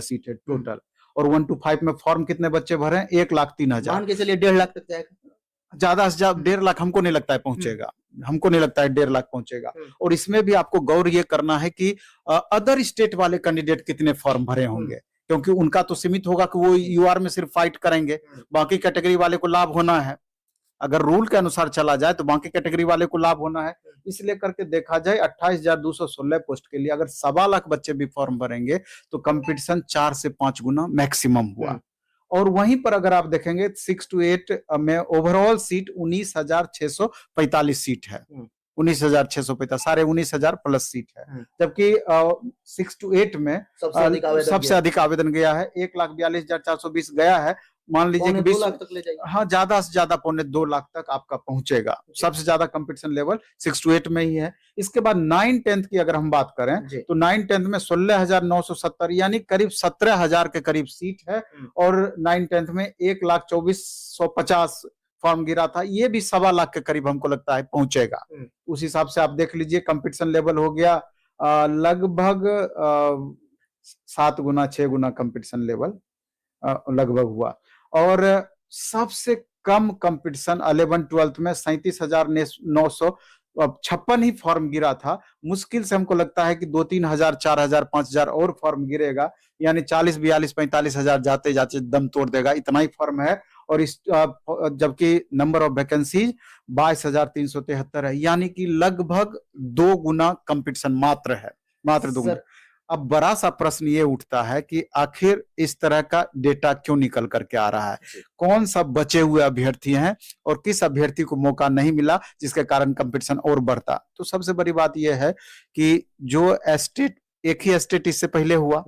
Seat है total. और 1 to 5 में फॉर्म कितने बच्चे भरे हैं? 1,03,000। मान के चलिए 1.5 लाख तक जाएगा, ज्यादा से ज्यादा 1.5 लाख हमको नहीं लगता है पहुंचेगा, हमको नहीं लगता है 1.5 लाख पहुंचेगा। और इसमें भी आपको गौर ये करना है कि अदर स्टेट वाले कैंडिडेट कितने फॉर्म भरे होंगे, क्योंकि उनका तो सीमित होगा कि वो यूआर में सिर्फ फाइट करेंगे, बाकी कैटेगरी वाले को लाभ होना है। अगर रूल के अनुसार चला जाए तो बाकी कैटेगरी वाले को लाभ होना है। इसलिए करके देखा जाए 28,216 पोस्ट के लिए अगर 1.25 लाख बच्चे भी फॉर्म भरेंगे तो कंपटीशन 4 से 5 गुना मैक्सिमम हुआ। और वहीं पर अगर आप देखेंगे 6 to 8 में ओवरऑल सीट 19,645 सीट है, 19,645, सारे 19,000 प्लस सीट है। जबकि 6 to 8 में सबसे अधिक आवेदन गया है, 1,42,420 गया है। मान लीजिए कि 2 लाख तक ले जाएगा। हाँ, ज्यादा से ज्यादा 2.25 लाख तक आपका पहुंचेगा। सबसे ज्यादा कंपटीशन लेवल 6 to 8 में ही है। इसके बाद 9-10 की अगर हम बात करें तो 9-10 में 16,970 यानी करीब 17,000 के करीब सीट है। और 9-10 में 1,24,50 फॉर्म गिरा था, ये भी 1.25 लाख के करीब हमको लगता है पहुंचेगा। उस हिसाब से आप देख लीजिए कंपटीशन लेवल हो गया लगभग 7 गुना 6 गुना कंपटीशन लेवल लगभग हुआ। और सबसे कम कंपटीशन 11-12 में 37,956 ही फॉर्म गिरा था। मुश्किल से हमको लगता है कि 2-3 हजार 4 हजार 5 हजार और फॉर्म गिरेगा, यानी 40, 42, 45 हजार जाते जाते दम तोड़ देगा, इतना ही फॉर्म है। और इस जबकि नंबर ऑफ वैकेंसीज 22,373 है, यानी कि लगभग 2 गुना कंपटीशन मात्र है, मात्र 2 गुना। अब बड़ा सा प्रश्न ये उठता है कि आखिर इस तरह का डेटा क्यों निकल करके आ रहा है? कौन सा बचे हुए अभ्यर्थी हैं और किस अभ्यर्थी को मौका नहीं मिला जिसके कारण कंपटीशन और बढ़ता? तो सबसे बड़ी बात यह है कि जो एस्टेट, एक ही एस्टेट इससे पहले हुआ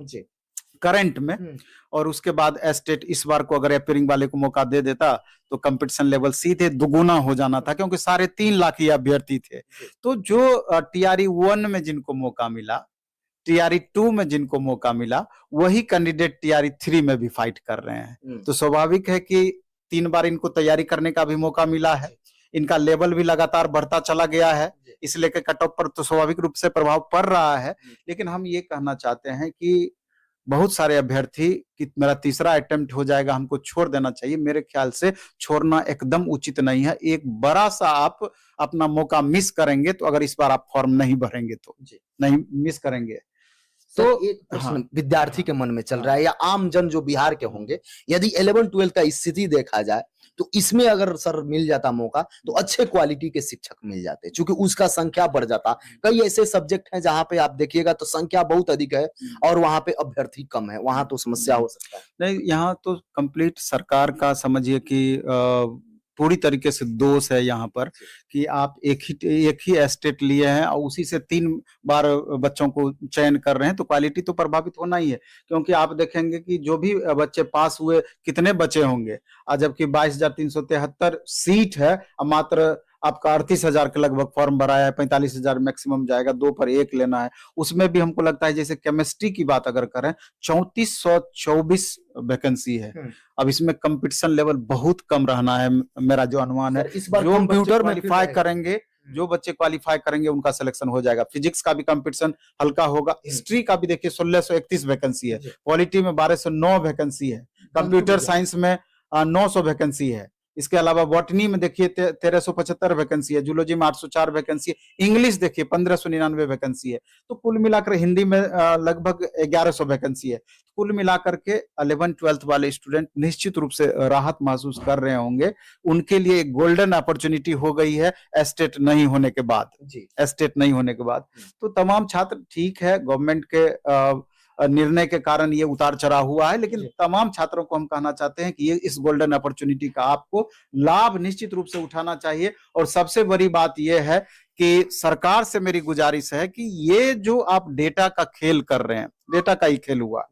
करंट में, और उसके बाद एस्टेट इस बार को अगर अपीयरिंग वाले को मौका दे देता तो कंपटीशन लेवल सीधे दुगुना हो जाना था, क्योंकि 3.5 लाख ही अभ्यर्थी थे। तो जो टीआरई 1 में जिनको मौका मिला, टीआरई 2 में जिनको मौका मिला, वही कैंडिडेट टीआरई 3 में भी फाइट कर रहे हैं। तो स्वाभाविक है कि 3 बार इनको तैयारी करने का भी मौका मिला है, इनका लेवल भी लगातार बढ़ता चला गया है, इसलिए कि कट ऑफ पर तो स्वाभाविक रूप से प्रभाव पड़ रहा है। लेकिन हम ये कहना चाहते हैं कि बहुत सारे अभ्यर्थी कि मेरा तीसरा अटेम्प्ट हो जाएगा, हमको छोड़ देना चाहिए। मेरे ख्याल से छोड़ना एकदम उचित नहीं है। एक बड़ा सा आप अपना मौका मिस करेंगे, तो अगर इस बार आप फॉर्म नहीं भरेंगे तो नहीं मिस करेंगे। तो एक प्रश्न विद्यार्थी के मन में चल रहा है या आम जन जो बिहार के होंगे, यदि 11-12 का स्थिति देखा जाए तो इसमें अगर सर मिल जाता मौका तो अच्छे क्वालिटी के शिक्षक मिल जाते, क्योंकि उसका संख्या बढ़ जाता। कई ऐसे सब्जेक्ट हैं जहां पे आप देखिएगा तो संख्या बहुत अधिक है और वहां पे अभ्यर्थी कम है, वहां तो समस्या हो सकता है। नहीं, यहाँ तो कंप्लीट सरकार का समझिए कि पूरी तरीके से दोष है यहाँ पर कि आप एक ही एस्टेट लिए हैं और उसी से 3 बार बच्चों को चयन कर रहे हैं, तो क्वालिटी तो प्रभावित होना ही है। क्योंकि आप देखेंगे कि जो भी बच्चे पास हुए कितने बचे होंगे, जबकि 22,373 सीट है, मात्र आपका 38,000 के लगभग फॉर्म भराया है, 45,000 मैक्सिमम जाएगा, 2 पर 1 लेना है। उसमें भी हमको लगता है, जैसे केमिस्ट्री की बात अगर करें 3424 वैकेंसी है। अब इसमें कंपटीशन लेवल बहुत कम रहना है, मेरा जो अनुमान है। इस बार कंप्यूटर में क्वालिफाई करेंगे, जो बच्चे क्वालिफाई करेंगे उनका सिलेक्शन हो जाएगा। फिजिक्स का भी कंपटीशन हल्का होगा, हिस्ट्री का भी देखिए 1631 वैकेंसी है, पॉलिटी में 1209 वैकेंसी है, कंप्यूटर साइंस में 900 वैकेंसी है। इसके अलावा बॉटनी में देखिए 1375 वैकेंसी है, जूलॉजी में 804 वैकेंसी है, इंग्लिश देखिए 1599 वैकेंसी है। तो कुल मिलाकर हिंदी में लगभग 1100 वैकेंसी है। कुल मिलाकर के 11-12 वाले स्टूडेंट निश्चित रूप से राहत महसूस कर रहे होंगे। उनके लिए एक गोल्डन अपॉर्चुनिटी हो गई है एस्टेट नहीं होने के बाद। एस्टेट नहीं होने के बाद तो तमाम छात्र, ठीक है, गवर्नमेंट के निर्णय के कारण ये उतार चढ़ाव हुआ है, लेकिन तमाम छात्रों को हम कहना चाहते हैं कि ये इस गोल्डन अपॉर्चुनिटी का आपको लाभ निश्चित रूप से उठाना चाहिए। और सबसे बड़ी बात ये है कि सरकार से मेरी गुजारिश है कि ये जो आप डेटा का खेल कर रहे हैं, डेटा का ही खेल हुआ,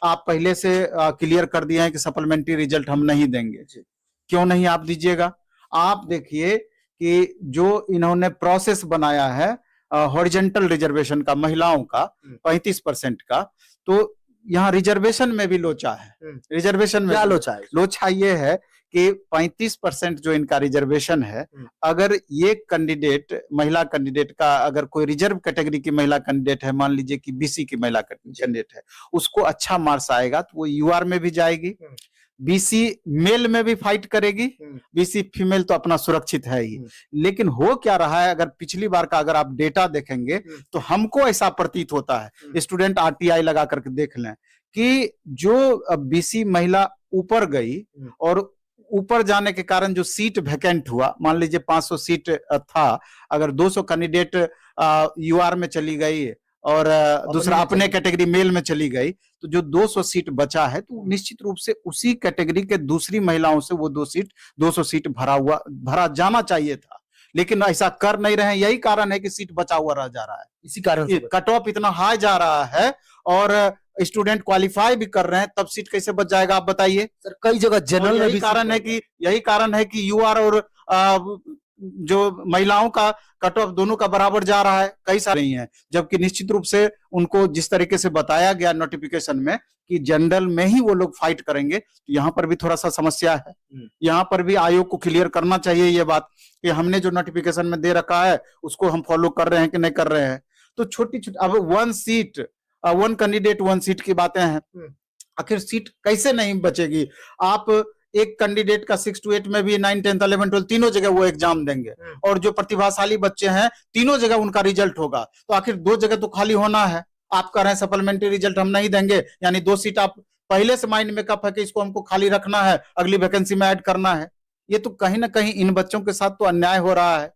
आप पहले से क्लियर कर दिए हैं कि सप्लीमेंट्री रिजल्ट हम नहीं देंगे। क्यों नहीं आप दीजिएगा? आप देखिए कि जो इन्होंने प्रोसेस बनाया है हॉरिजेंटल रिजर्वेशन का, महिलाओं का 35% का, तो यहाँ रिजर्वेशन में भी लोचा है। रिजर्वेशन में क्या लोचा है? लोचा ये है कि 35% जो इनका रिजर्वेशन है, अगर ये कैंडिडेट महिला कैंडिडेट का अगर कोई रिजर्व कैटेगरी की महिला कैंडिडेट है, मान लीजिए कि बीसी की महिला कैंडिडेट है, उसको अच्छा मार्क्स आएगा तो वो यूआर में भी जाएगी, बीसी मेल में भी फाइट करेगी, बीसी फीमेल तो अपना सुरक्षित है ही। लेकिन हो क्या रहा है, अगर पिछली बार का अगर आप डेटा देखेंगे तो हमको ऐसा प्रतीत होता है, स्टूडेंट आरटीआई लगा करके देख लें, कि जो बीसी महिला ऊपर गई और ऊपर जाने के कारण जो सीट वैकेंट हुआ, मान लीजिए 500 सीट था, अगर 200 कैंडिडेट यूआर में चली गई और दूसरा अपने कैटेगरी मेल में चली गई, तो जो 200 सीट बचा है तो निश्चित रूप से उसी कैटेगरी के दूसरी महिलाओं से वो 200 सीट भरा जाना चाहिए था, लेकिन ऐसा कर नहीं रहे हैं। यही कारण है कि सीट बचा हुआ रह जा रहा है, इसी कारण से कट ऑफ इतना हाई जा रहा है और स्टूडेंट क्वालिफाई भी कर रहे हैं, तब सीट कैसे बच जाएगा आप बताइए सर। कई जगह जनरल में भी यही कारण है कि यूआर और जो महिलाओं का कट ऑफ दोनों का बराबर जा रहा है, कई सारे ही हैं, जबकि निश्चित रूप से उनको जिस तरीके से बताया गया नोटिफिकेशन में कि जनरल में ही वो लोग फाइट करेंगे, तो यहाँ पर भी थोड़ा सा समस्या है। यहाँ पर भी आयोग को क्लियर करना चाहिए ये बात कि हमने जो नोटिफिकेशन में दे रखा है उसको हम फॉलो कर रहे हैं कि नहीं कर रहे हैं। तो छोटी छोटी अब 1 कैंडिडेट 1 सीट की बातें हैं, आखिर सीट कैसे नहीं बचेगी? आप एक कैंडिडेट का 6 to 8 में भी 9, 10, 11, 12 तीनों जगह वो एग्जाम देंगे और जो प्रतिभाशाली बच्चे हैं तीनों जगह उनका रिजल्ट होगा, तो आखिर 2 जगह तो खाली होना है। आप कह रहे हैं सप्लीमेंट्री रिजल्ट हम नहीं देंगे, यानी 2 सीट आप पहले से माइंड में कप है कि इसको हमको खाली रखना है, अगली वैकेंसी में ऐड करना है। ये तो कहीं ना कहीं इन बच्चों के साथ तो अन्याय हो रहा है।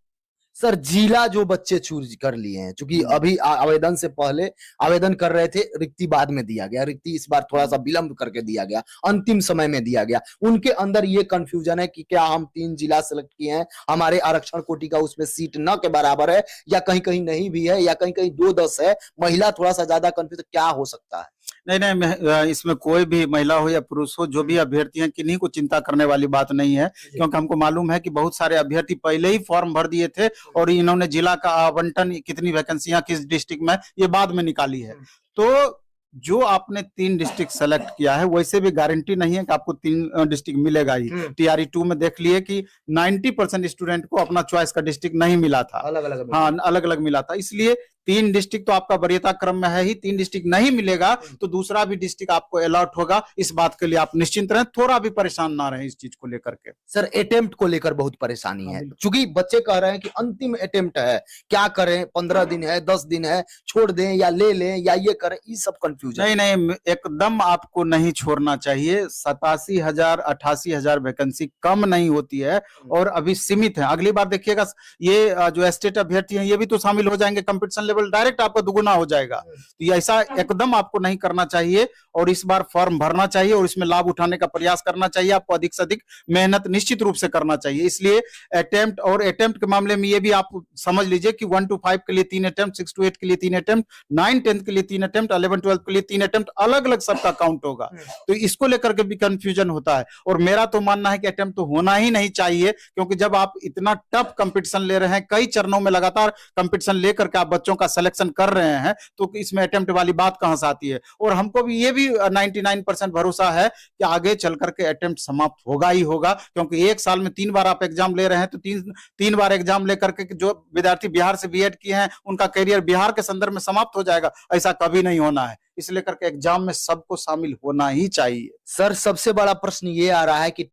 सर जिला जो बच्चे चूज कर लिए हैं, क्योंकि अभी आवेदन से पहले आवेदन कर रहे थे, रिक्ति बाद में दिया गया, रिक्ति इस बार थोड़ा सा विलंब करके दिया गया, अंतिम समय में दिया गया। उनके अंदर ये कंफ्यूजन है कि क्या हम 3 जिला सेलेक्ट किए हैं, हमारे आरक्षण कोटि का उसमें सीट न के बराबर है, या कहीं कहीं नहीं भी है, या कहीं कहीं 2-10 है, महिला थोड़ा सा ज्यादा कंफ्यूज, क्या हो सकता है? नहीं, इसमें कोई भी महिला हो या पुरुष हो, जो भी अभ्यर्थी हैं, किन्हीं को चिंता करने वाली बात नहीं है, क्योंकि हमको मालूम है कि बहुत सारे अभ्यर्थी पहले ही फॉर्म भर दिए थे और इन्होंने जिला का आवंटन, कितनी वैकेंसियां किस डिस्ट्रिक्ट में, ये बाद में निकाली है। तो जो आपने 3 डिस्ट्रिक्ट सेलेक्ट किया है, वैसे भी गारंटी नहीं है कि आपको 3 डिस्ट्रिक्ट मिलेगा ही। टीआरई 2 में देख लिए कि 90% स्टूडेंट को अपना चॉइस का डिस्ट्रिक्ट नहीं मिला था, अलग अलग मिला था। इसलिए 3 डिस्ट्रिक्ट तो आपका वरीयता क्रम में है ही, 3 डिस्ट्रिक्ट नहीं मिलेगा तो दूसरा भी डिस्ट्रिक्ट आपको अलॉट होगा। इस बात के लिए आप निश्चिंत रहें, थोड़ा भी परेशान ना रहें इस चीज को लेकर के। सर अटेम्प्ट को लेकर बहुत परेशानी है, क्योंकि बच्चे कह रहे हैं कि अंतिम अटेम्प्ट है, क्या करें, 15 दिन है, 10 दिन है, छोड़ दें या ले लें या ये करें, ये सब कंफ्यूजन। नहीं, एकदम आपको नहीं छोड़ना चाहिए। 87,000 88,000 वैकेंसी कम नहीं होती है और अभी सीमित है। अगली बार देखिएगा ये जो स्टेट अभ्यर्थी हैं ये भी तो शामिल हो जाएंगे, कंपटीशन लेवल डायरेक्ट आपका दुगुना हो जाएगा। तो ये ऐसा एकदम आपको नहीं करना चाहिए और इस बार फॉर्म भरना चाहिए और इसमें लाभ उठाने का प्रयास करना चाहिए। आपको अधिक से अधिक मेहनत निश्चित रूप से करना चाहिए। इसलिए अटेम्प्ट के मामले में ये भी आप समझ लीजिए कि 1 to 5 के लिए 3 अटेम्प्ट, 6 to 8 के लिए 3 अटेम्प्ट, 9, 10 के लिए 3 अटेम्प्ट, 11, 12 के लिए 3 अटेम्प्ट, अलग अलग सबका काउंट होगा। तो इसको लेकर के भी कंफ्यूजन होता है और मेरा तो मानना है कि अटेम्प्ट तो होना ही नहीं चाहिए, क्योंकि जब आप इतना टफ कंपटीशन ले रहे हैं, कई चरणों में लगातार कंपटीशन लेकर के आप बच्चों का सिलेक्शन कर रहे हैं, तो इसमें अटेम्प्ट वाली बात कहां से आती है? और हमको भी ये भी 99% भरोसा है कि आगे चल करके अटेम्प्ट समाप्त होगा ही होगा, क्योंकि एक साल में 3 बार आप एग्जाम ले रहे हैं, तो 3 बार एग्जाम लेकर के जो विद्यार्थी बिहार से बीएड किए हैं उनका करियर बिहार के संदर्भ में समाप्त हो जाएगा, ऐसा कभी नहीं होना है। इसलिए करके एग्जाम में सबको शामिल होना ही चाहिए। सर सबसे बड़ा प्रश्न ये आ रहा है कि